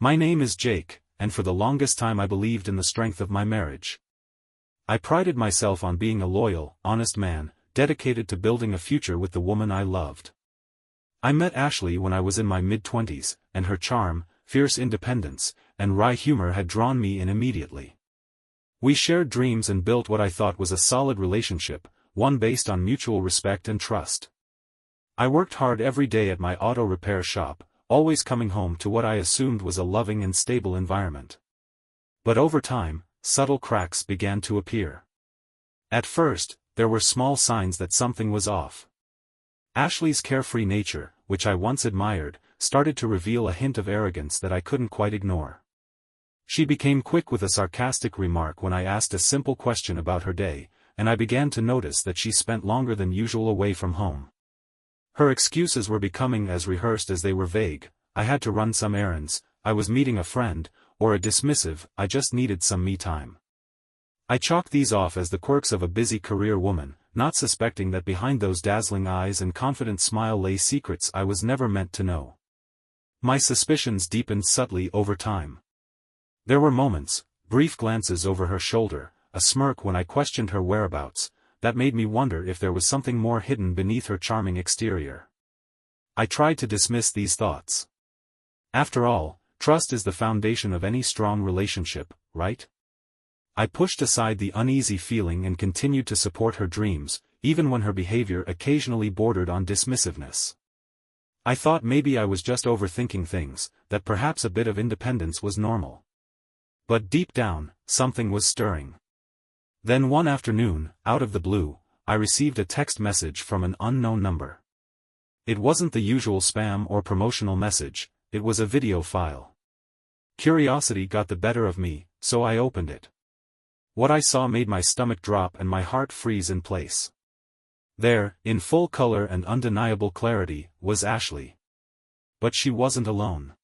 My name is Jake, and for the longest time I believed in the strength of my marriage. I prided myself on being a loyal, honest man, dedicated to building a future with the woman I loved. I met Ashley when I was in my mid-20s, and her charm, fierce independence, and wry humor had drawn me in immediately. We shared dreams and built what I thought was a solid relationship, one based on mutual respect and trust. I worked hard every day at my auto repair shop, always coming home to what I assumed was a loving and stable environment. But over time, subtle cracks began to appear. At first, there were small signs that something was off. Ashley's carefree nature, which I once admired, started to reveal a hint of arrogance that I couldn't quite ignore. She became quick with a sarcastic remark when I asked a simple question about her day, and I began to notice that she spent longer than usual away from home. Her excuses were becoming as rehearsed as they were vague: I had to run some errands, I was meeting a friend, or a dismissive, I just needed some me time. I chalked these off as the quirks of a busy career woman, not suspecting that behind those dazzling eyes and confident smile lay secrets I was never meant to know. My suspicions deepened subtly over time. There were moments, brief glances over her shoulder, a smirk when I questioned her whereabouts, that made me wonder if there was something more hidden beneath her charming exterior. I tried to dismiss these thoughts. After all, trust is the foundation of any strong relationship, right? I pushed aside the uneasy feeling and continued to support her dreams, even when her behavior occasionally bordered on dismissiveness. I thought maybe I was just overthinking things, that perhaps a bit of independence was normal. But deep down, something was stirring. Then one afternoon, out of the blue, I received a text message from an unknown number. It wasn't the usual spam or promotional message, it was a video file. Curiosity got the better of me, so I opened it. What I saw made my stomach drop and my heart freeze in place. There, in full color and undeniable clarity, was Ashley. But she wasn't alone.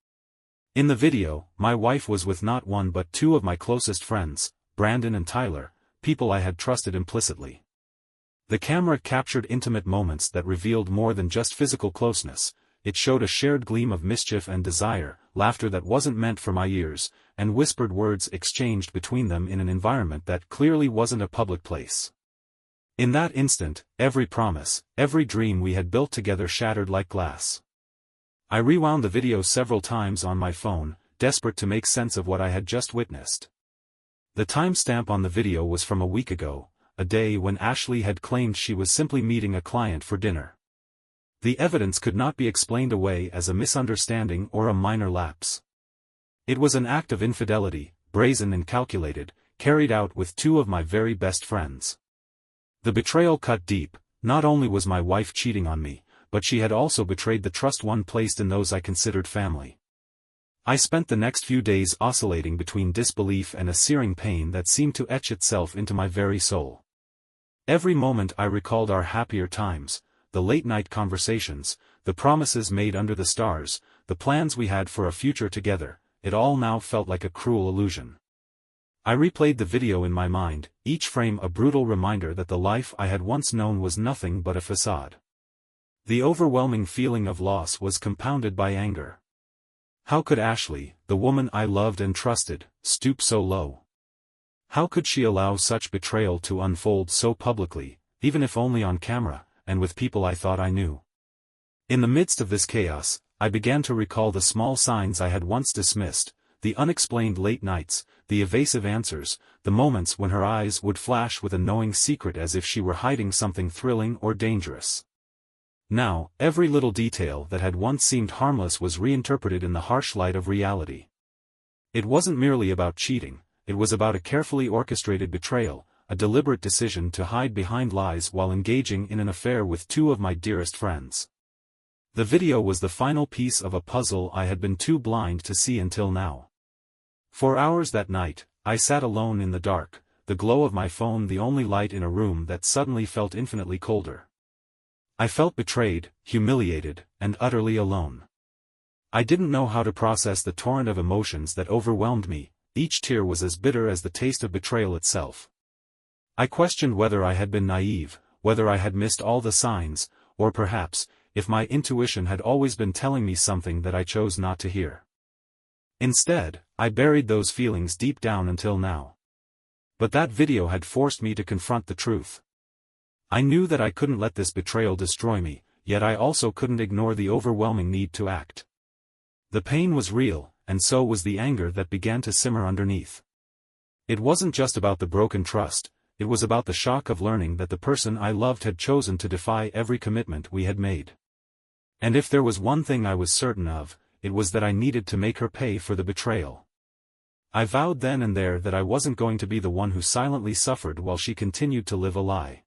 In the video, my wife was with not one but two of my closest friends, Brandon and Tyler, people I had trusted implicitly. The camera captured intimate moments that revealed more than just physical closeness. It showed a shared gleam of mischief and desire, laughter that wasn't meant for my ears, and whispered words exchanged between them in an environment that clearly wasn't a public place. In that instant, every promise, every dream we had built together shattered like glass. I rewound the video several times on my phone, desperate to make sense of what I had just witnessed. The timestamp on the video was from a week ago, a day when Ashley had claimed she was simply meeting a client for dinner. The evidence could not be explained away as a misunderstanding or a minor lapse. It was an act of infidelity, brazen and calculated, carried out with two of my very best friends. The betrayal cut deep. Not only was my wife cheating on me, but she had also betrayed the trust one placed in those I considered family. I spent the next few days oscillating between disbelief and a searing pain that seemed to etch itself into my very soul. Every moment I recalled our happier times, the late-night conversations, the promises made under the stars, the plans we had for a future together. It all now felt like a cruel illusion. I replayed the video in my mind, each frame a brutal reminder that the life I had once known was nothing but a facade. The overwhelming feeling of loss was compounded by anger. How could Ashley, the woman I loved and trusted, stoop so low? How could she allow such betrayal to unfold so publicly, even if only on camera, and with people I thought I knew? In the midst of this chaos, I began to recall the small signs I had once dismissed, the unexplained late nights, the evasive answers, the moments when her eyes would flash with a knowing secret as if she were hiding something thrilling or dangerous. Now, every little detail that had once seemed harmless was reinterpreted in the harsh light of reality. It wasn't merely about cheating, it was about a carefully orchestrated betrayal, a deliberate decision to hide behind lies while engaging in an affair with two of my dearest friends. The video was the final piece of a puzzle I had been too blind to see until now. For hours that night, I sat alone in the dark, the glow of my phone the only light in a room that suddenly felt infinitely colder. I felt betrayed, humiliated, and utterly alone. I didn't know how to process the torrent of emotions that overwhelmed me. Each tear was as bitter as the taste of betrayal itself. I questioned whether I had been naive, whether I had missed all the signs, or perhaps, if my intuition had always been telling me something that I chose not to hear. Instead, I buried those feelings deep down until now. But that video had forced me to confront the truth. I knew that I couldn't let this betrayal destroy me, yet I also couldn't ignore the overwhelming need to act. The pain was real, and so was the anger that began to simmer underneath. It wasn't just about the broken trust, it was about the shock of learning that the person I loved had chosen to defy every commitment we had made. And if there was one thing I was certain of, it was that I needed to make her pay for the betrayal. I vowed then and there that I wasn't going to be the one who silently suffered while she continued to live a lie.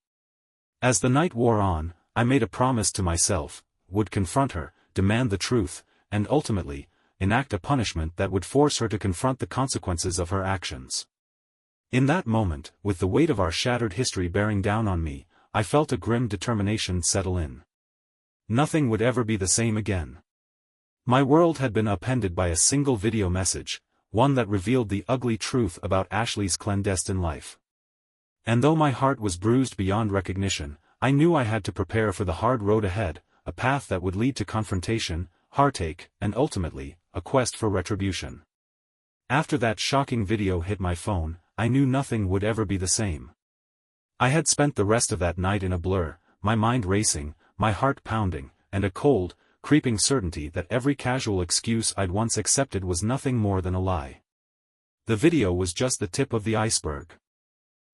As the night wore on, I made a promise to myself, would confront her, demand the truth, and ultimately, enact a punishment that would force her to confront the consequences of her actions. In that moment, with the weight of our shattered history bearing down on me, I felt a grim determination settle in. Nothing would ever be the same again. My world had been upended by a single video message, one that revealed the ugly truth about Ashley's clandestine life. And though my heart was bruised beyond recognition, I knew I had to prepare for the hard road ahead, a path that would lead to confrontation, heartache, and ultimately, a quest for retribution. After that shocking video hit my phone, I knew nothing would ever be the same. I had spent the rest of that night in a blur, my mind racing, my heart pounding, and a cold, creeping certainty that every casual excuse I'd once accepted was nothing more than a lie. The video was just the tip of the iceberg.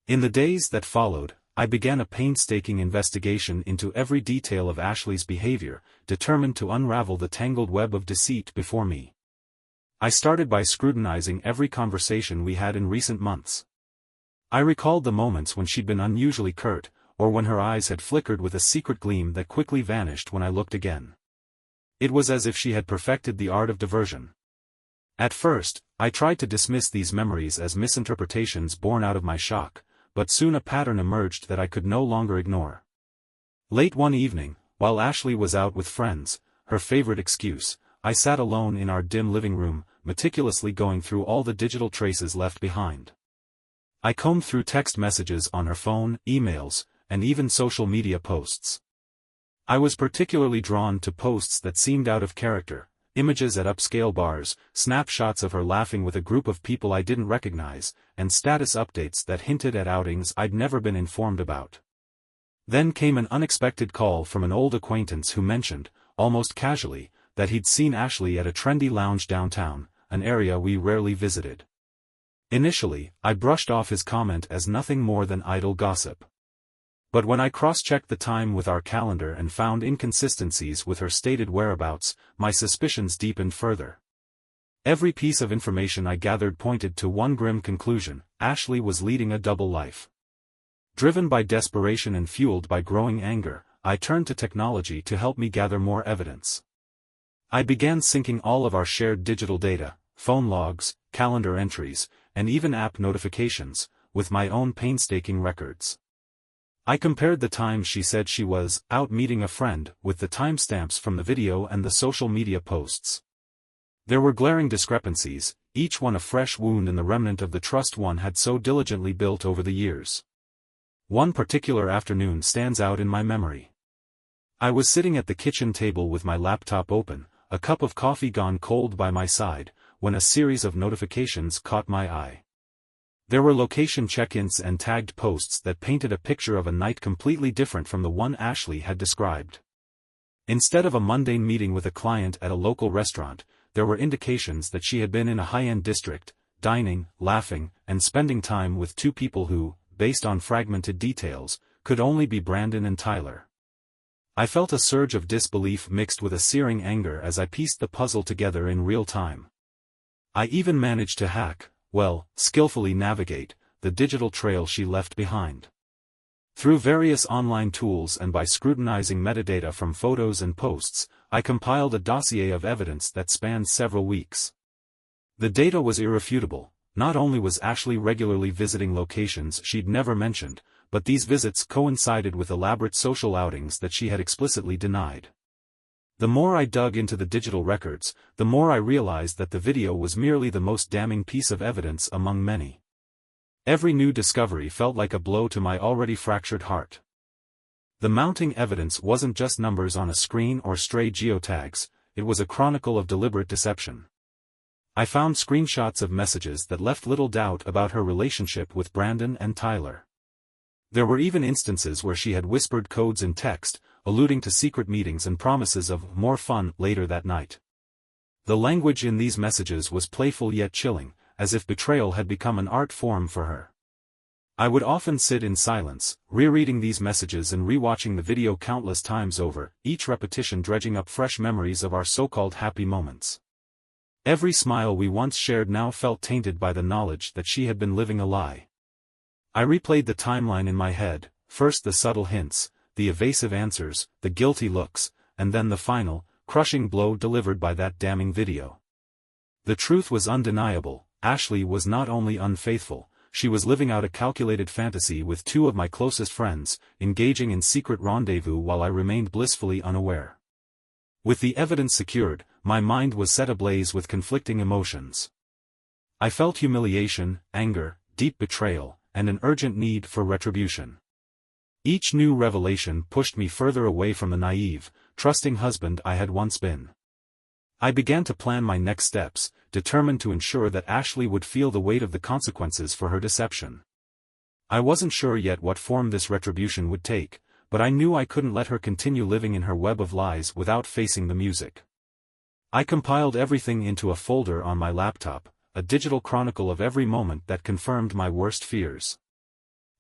In the days that followed, I began a painstaking investigation into every detail of Ashley's behavior, determined to unravel the tangled web of deceit before me. I started by scrutinizing every conversation we had in recent months. I recalled the moments when she'd been unusually curt, or when her eyes had flickered with a secret gleam that quickly vanished when I looked again. It was as if she had perfected the art of diversion. At first, I tried to dismiss these memories as misinterpretations born out of my shock, but soon a pattern emerged that I could no longer ignore. Late one evening, while Ashley was out with friends, her favorite excuse, I sat alone in our dim living room, meticulously going through all the digital traces left behind. I combed through text messages on her phone, emails, and even social media posts. I was particularly drawn to posts that seemed out of character, images at upscale bars, snapshots of her laughing with a group of people I didn't recognize, and status updates that hinted at outings I'd never been informed about. Then came an unexpected call from an old acquaintance who mentioned, almost casually, that he'd seen Ashley at a trendy lounge downtown, an area we rarely visited. Initially, I brushed off his comment as nothing more than idle gossip. But when I cross-checked the time with our calendar and found inconsistencies with her stated whereabouts, my suspicions deepened further. Every piece of information I gathered pointed to one grim conclusion: Ashley was leading a double life. Driven by desperation and fueled by growing anger, I turned to technology to help me gather more evidence. I began syncing all of our shared digital data, phone logs, calendar entries, and even app notifications, with my own painstaking records. I compared the time she said she was out meeting a friend with the timestamps from the video and the social media posts. There were glaring discrepancies, each one a fresh wound in the remnant of the trust one had so diligently built over the years. One particular afternoon stands out in my memory. I was sitting at the kitchen table with my laptop open, a cup of coffee gone cold by my side, when a series of notifications caught my eye. There were location check-ins and tagged posts that painted a picture of a night completely different from the one Ashley had described. Instead of a mundane meeting with a client at a local restaurant, there were indications that she had been in a high-end district, dining, laughing, and spending time with two people who, based on fragmented details, could only be Brandon and Tyler. I felt a surge of disbelief mixed with a searing anger as I pieced the puzzle together in real time. I even managed to skillfully navigate, the digital trail she left behind. Through various online tools and by scrutinizing metadata from photos and posts, I compiled a dossier of evidence that spanned several weeks. The data was irrefutable. Not only was Ashley regularly visiting locations she'd never mentioned, but these visits coincided with elaborate social outings that she had explicitly denied. The more I dug into the digital records, the more I realized that the video was merely the most damning piece of evidence among many. Every new discovery felt like a blow to my already fractured heart. The mounting evidence wasn't just numbers on a screen or stray geotags, it was a chronicle of deliberate deception. I found screenshots of messages that left little doubt about her relationship with Brandon and Tyler. There were even instances where she had whispered codes in text, alluding to secret meetings and promises of more fun later that night. The language in these messages was playful yet chilling, as if betrayal had become an art form for her. I would often sit in silence, rereading these messages and rewatching the video countless times over, each repetition dredging up fresh memories of our so-called happy moments. Every smile we once shared now felt tainted by the knowledge that she had been living a lie. I replayed the timeline in my head, first the subtle hints, the evasive answers, the guilty looks, and then the final, crushing blow delivered by that damning video. The truth was undeniable. Ashley was not only unfaithful, she was living out a calculated fantasy with two of my closest friends, engaging in secret rendezvous while I remained blissfully unaware. With the evidence secured, my mind was set ablaze with conflicting emotions. I felt humiliation, anger, deep betrayal, and an urgent need for retribution. Each new revelation pushed me further away from the naive, trusting husband I had once been. I began to plan my next steps, determined to ensure that Ashley would feel the weight of the consequences for her deception. I wasn't sure yet what form this retribution would take, but I knew I couldn't let her continue living in her web of lies without facing the music. I compiled everything into a folder on my laptop, a digital chronicle of every moment that confirmed my worst fears.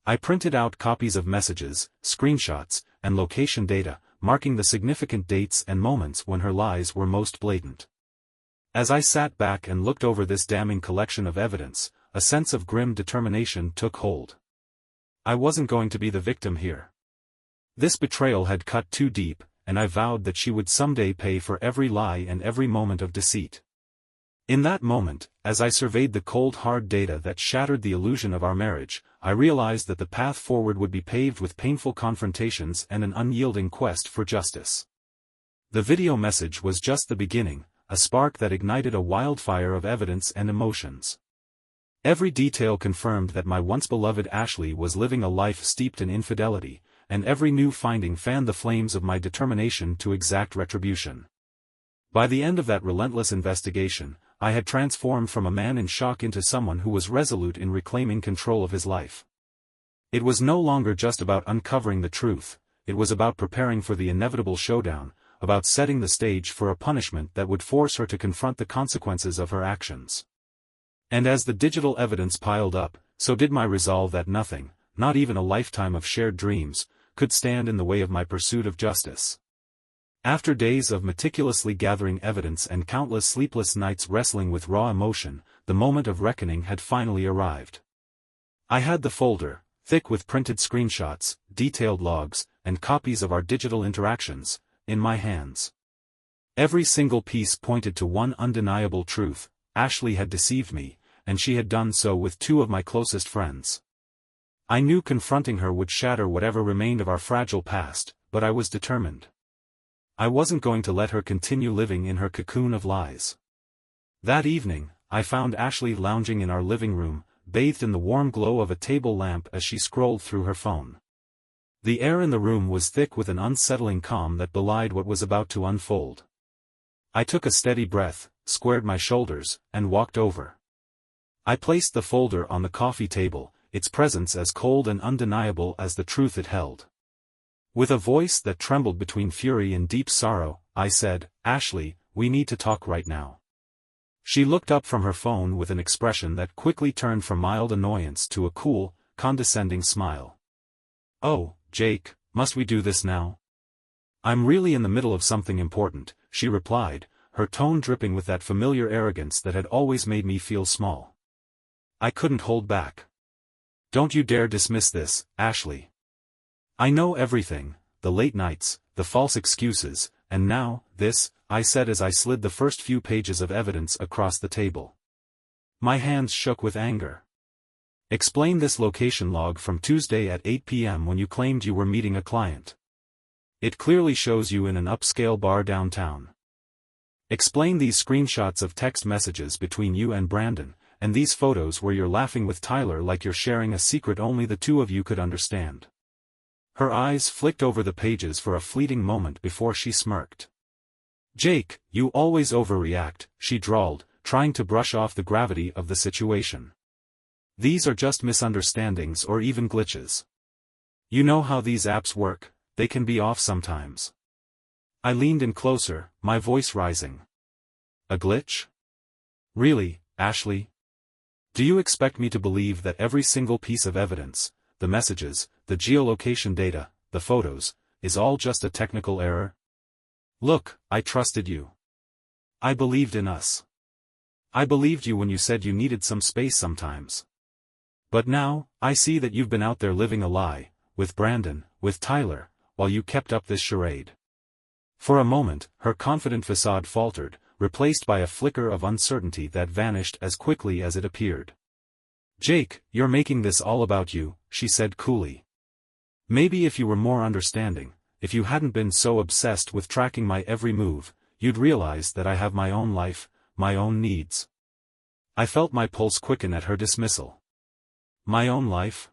I printed out copies of messages, screenshots, and location data, marking the significant dates and moments when her lies were most blatant. As I sat back and looked over this damning collection of evidence, a sense of grim determination took hold. I wasn't going to be the victim here. This betrayal had cut too deep, and I vowed that she would someday pay for every lie and every moment of deceit. In that moment, as I surveyed the cold hard data that shattered the illusion of our marriage, I realized that the path forward would be paved with painful confrontations and an unyielding quest for justice. The video message was just the beginning, a spark that ignited a wildfire of evidence and emotions. Every detail confirmed that my once-beloved Ashley was living a life steeped in infidelity, and every new finding fanned the flames of my determination to exact retribution. By the end of that relentless investigation, I had transformed from a man in shock into someone who was resolute in reclaiming control of his life. It was no longer just about uncovering the truth, it was about preparing for the inevitable showdown, about setting the stage for a punishment that would force her to confront the consequences of her actions. And as the digital evidence piled up, so did my resolve that nothing, not even a lifetime of shared dreams, could stand in the way of my pursuit of justice. After days of meticulously gathering evidence and countless sleepless nights wrestling with raw emotion, the moment of reckoning had finally arrived. I had the folder, thick with printed screenshots, detailed logs, and copies of our digital interactions, in my hands. Every single piece pointed to one undeniable truth: Ashley had deceived me, and she had done so with two of my closest friends. I knew confronting her would shatter whatever remained of our fragile past, but I was determined. I wasn't going to let her continue living in her cocoon of lies. That evening, I found Ashley lounging in our living room, bathed in the warm glow of a table lamp as she scrolled through her phone. The air in the room was thick with an unsettling calm that belied what was about to unfold. I took a steady breath, squared my shoulders, and walked over. I placed the folder on the coffee table, its presence as cold and undeniable as the truth it held. With a voice that trembled between fury and deep sorrow, I said, "Ashley, we need to talk right now." She looked up from her phone with an expression that quickly turned from mild annoyance to a cool, condescending smile. "Oh, Jake, must we do this now?" "I'm really in the middle of something important," she replied, her tone dripping with that familiar arrogance that had always made me feel small. I couldn't hold back. "Don't you dare dismiss this, Ashley. I know everything, the late nights, the false excuses, and now, this," I said as I slid the first few pages of evidence across the table. My hands shook with anger. "Explain this location log from Tuesday at 8 p.m. when you claimed you were meeting a client. It clearly shows you in an upscale bar downtown. Explain these screenshots of text messages between you and Brandon, and these photos where you're laughing with Tyler like you're sharing a secret only the two of you could understand." Her eyes flicked over the pages for a fleeting moment before she smirked. "Jake, you always overreact," she drawled, trying to brush off the gravity of the situation. These are just misunderstandings or even glitches. You know how these apps work, they can be off sometimes. I leaned in closer, my voice rising. A glitch? Really, Ashley? Do you expect me to believe that every single piece of evidence, the messages, the geolocation data, the photos, is all just a technical error? Look, I trusted you. I believed in us. I believed you when you said you needed some space sometimes. But now, I see that you've been out there living a lie, with Brandon, with Tyler, while you kept up this charade. For a moment, her confident facade faltered, replaced by a flicker of uncertainty that vanished as quickly as it appeared. Jake, you're making this all about you, she said coolly. Maybe if you were more understanding, if you hadn't been so obsessed with tracking my every move, you'd realize that I have my own life, my own needs. I felt my pulse quicken at her dismissal. My own life?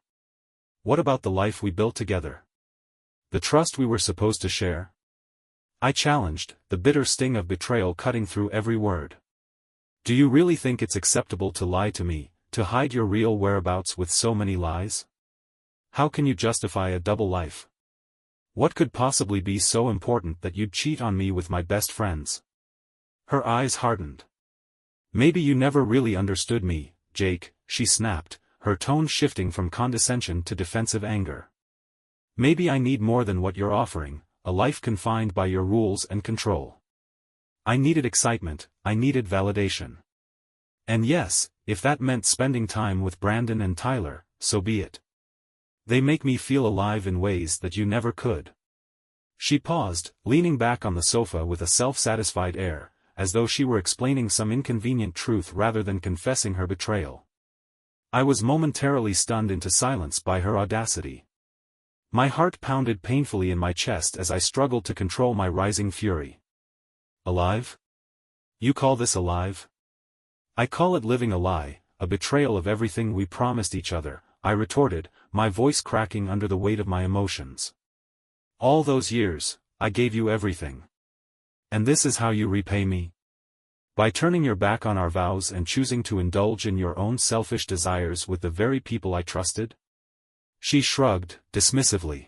What about the life we built together? The trust we were supposed to share? I challenged, the bitter sting of betrayal cutting through every word. Do you really think it's acceptable to lie to me, to hide your real whereabouts with so many lies? How can you justify a double life? What could possibly be so important that you'd cheat on me with my best friends? Her eyes hardened. Maybe you never really understood me, Jake, she snapped, her tone shifting from condescension to defensive anger. Maybe I need more than what you're offering, a life confined by your rules and control. I needed excitement, I needed validation. And yes, if that meant spending time with Brandon and Tyler, so be it. They make me feel alive in ways that you never could. She paused, leaning back on the sofa with a self-satisfied air, as though she were explaining some inconvenient truth rather than confessing her betrayal. I was momentarily stunned into silence by her audacity. My heart pounded painfully in my chest as I struggled to control my rising fury. Alive? You call this alive? I call it living a lie, a betrayal of everything we promised each other, I retorted, my voice cracking under the weight of my emotions. All those years, I gave you everything. And this is how you repay me? By turning your back on our vows and choosing to indulge in your own selfish desires with the very people I trusted? She shrugged, dismissively.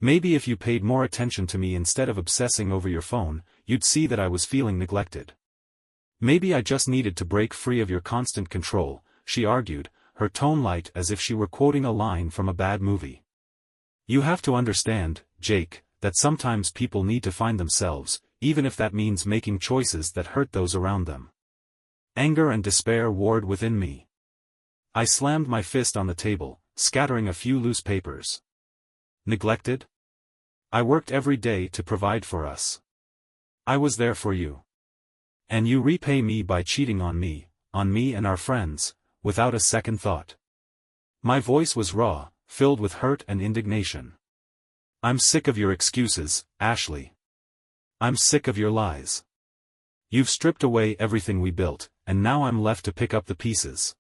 Maybe if you paid more attention to me instead of obsessing over your phone, you'd see that I was feeling neglected. Maybe I just needed to break free of your constant control, she argued, her tone light as if she were quoting a line from a bad movie. You have to understand, Jake, that sometimes people need to find themselves, even if that means making choices that hurt those around them. Anger and despair warred within me. I slammed my fist on the table, scattering a few loose papers. Neglected? I worked every day to provide for us. I was there for you. And you repay me by cheating on me and our friends, without a second thought. My voice was raw, filled with hurt and indignation. I'm sick of your excuses, Ashley. I'm sick of your lies. You've stripped away everything we built, and now I'm left to pick up the pieces.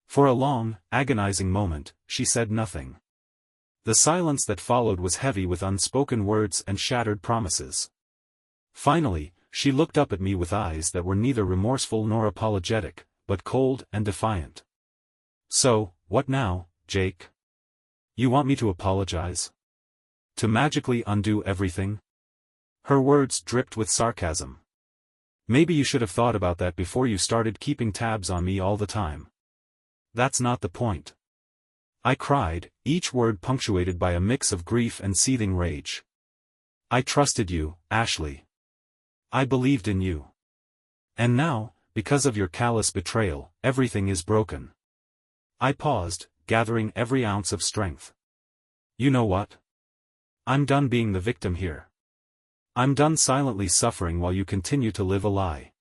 For a long, agonizing moment, she said nothing. The silence that followed was heavy with unspoken words and shattered promises. Finally, she looked up at me with eyes that were neither remorseful nor apologetic, but cold and defiant. So, what now, Jake? You want me to apologize? To magically undo everything? Her words dripped with sarcasm. Maybe you should have thought about that before you started keeping tabs on me all the time. That's not the point. I cried, each word punctuated by a mix of grief and seething rage. I trusted you, Ashley. I believed in you. And now, because of your callous betrayal, everything is broken. I paused, gathering every ounce of strength. You know what? I'm done being the victim here. I'm done silently suffering while you continue to live a lie.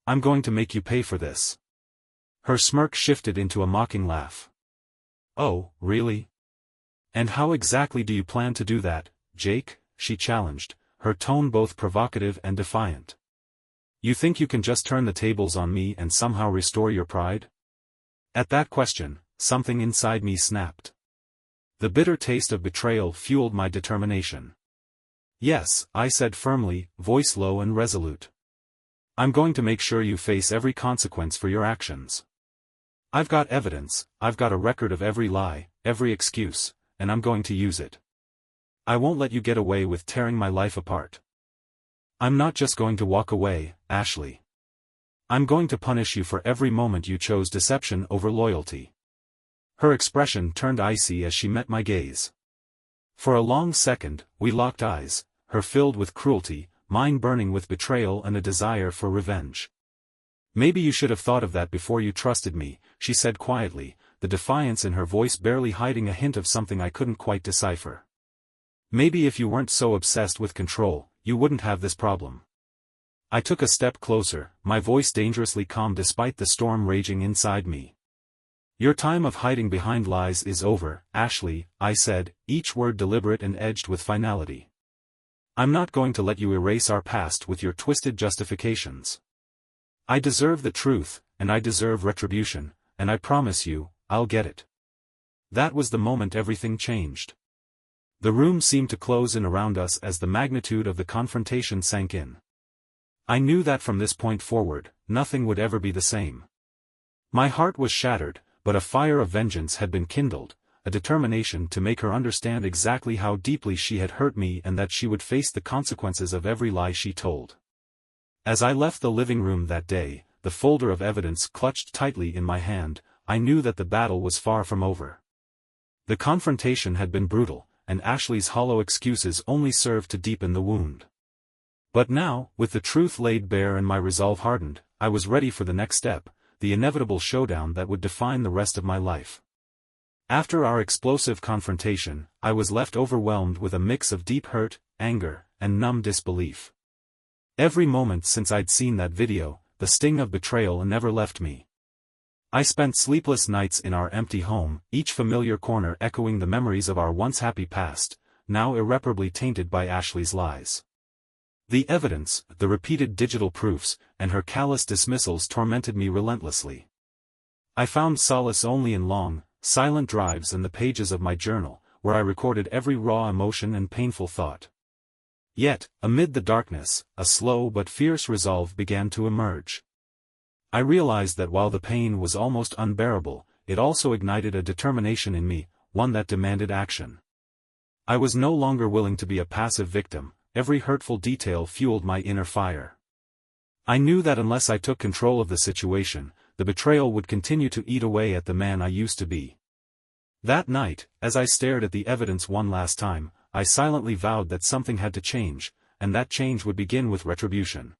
I'm going to make you pay for this. Her smirk shifted into a mocking laugh. Oh, really? And how exactly do you plan to do that, Jake? She challenged, her tone both provocative and defiant. You think you can just turn the tables on me and somehow restore your pride? At that question, something inside me snapped. The bitter taste of betrayal fueled my determination. Yes, I said firmly, voice low and resolute. I'm going to make sure you face every consequence for your actions. I've got evidence, I've got a record of every lie, every excuse, and I'm going to use it. I won't let you get away with tearing my life apart. I'm not just going to walk away, Ashley. I'm going to punish you for every moment you chose deception over loyalty. Her expression turned icy as she met my gaze. For a long second, we locked eyes, her filled with cruelty, mine burning with betrayal and a desire for revenge. Maybe you should have thought of that before you trusted me, she said quietly, the defiance in her voice barely hiding a hint of something I couldn't quite decipher. Maybe if you weren't so obsessed with control, you wouldn't have this problem. I took a step closer, my voice dangerously calm despite the storm raging inside me. Your time of hiding behind lies is over, Ashley, I said, each word deliberate and edged with finality. I'm not going to let you erase our past with your twisted justifications. I deserve the truth, and I deserve retribution, and I promise you, I'll get it. That was the moment everything changed. The room seemed to close in around us as the magnitude of the confrontation sank in. I knew that from this point forward, nothing would ever be the same. My heart was shattered, but a fire of vengeance had been kindled, a determination to make her understand exactly how deeply she had hurt me and that she would face the consequences of every lie she told. As I left the living room that day, the folder of evidence clutched tightly in my hand, I knew that the battle was far from over. The confrontation had been brutal, and Ashley's hollow excuses only served to deepen the wound. But now, with the truth laid bare and my resolve hardened, I was ready for the next step, the inevitable showdown that would define the rest of my life. After our explosive confrontation, I was left overwhelmed with a mix of deep hurt, anger, and numb disbelief. Every moment since I'd seen that video, the sting of betrayal never left me. I spent sleepless nights in our empty home, each familiar corner echoing the memories of our once happy past, now irreparably tainted by Ashley's lies. The evidence, the repeated digital proofs, and her callous dismissals tormented me relentlessly. I found solace only in long, silent drives and the pages of my journal, where I recorded every raw emotion and painful thought. Yet, amid the darkness, a slow but fierce resolve began to emerge. I realized that while the pain was almost unbearable, it also ignited a determination in me, one that demanded action. I was no longer willing to be a passive victim, every hurtful detail fueled my inner fire. I knew that unless I took control of the situation, the betrayal would continue to eat away at the man I used to be. That night, as I stared at the evidence one last time, I silently vowed that something had to change, and that change would begin with retribution.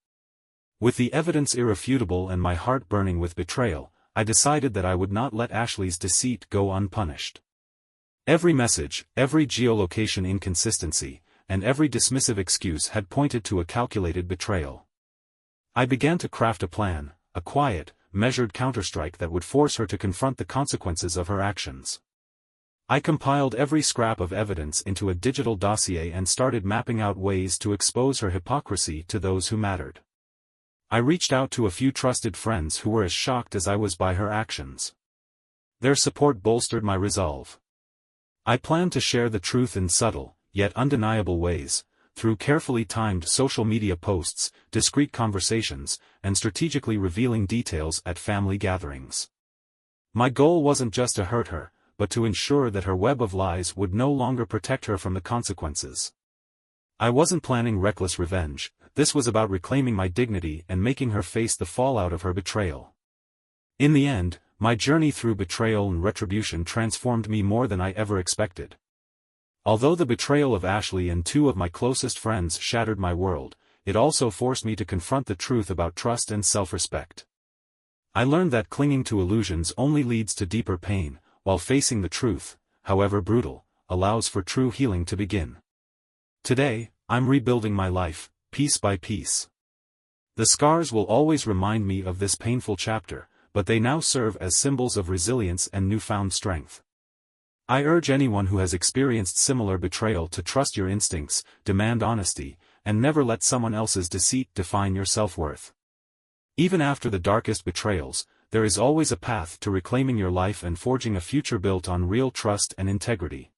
With the evidence irrefutable and my heart burning with betrayal, I decided that I would not let Ashley's deceit go unpunished. Every message, every geolocation inconsistency, and every dismissive excuse had pointed to a calculated betrayal. I began to craft a plan, a quiet, measured counterstrike that would force her to confront the consequences of her actions. I compiled every scrap of evidence into a digital dossier and started mapping out ways to expose her hypocrisy to those who mattered. I reached out to a few trusted friends who were as shocked as I was by her actions. Their support bolstered my resolve. I planned to share the truth in subtle, yet undeniable ways, through carefully timed social media posts, discreet conversations, and strategically revealing details at family gatherings. My goal wasn't just to hurt her, but to ensure that her web of lies would no longer protect her from the consequences. I wasn't planning reckless revenge, this was about reclaiming my dignity and making her face the fallout of her betrayal. In the end, my journey through betrayal and retribution transformed me more than I ever expected. Although the betrayal of Ashley and two of my closest friends shattered my world, it also forced me to confront the truth about trust and self-respect. I learned that clinging to illusions only leads to deeper pain, while facing the truth, however brutal, allows for true healing to begin. Today, I'm rebuilding my life, piece by piece. The scars will always remind me of this painful chapter, but they now serve as symbols of resilience and newfound strength. I urge anyone who has experienced similar betrayal to trust your instincts, demand honesty, and never let someone else's deceit define your self-worth. Even after the darkest betrayals, there is always a path to reclaiming your life and forging a future built on real trust and integrity.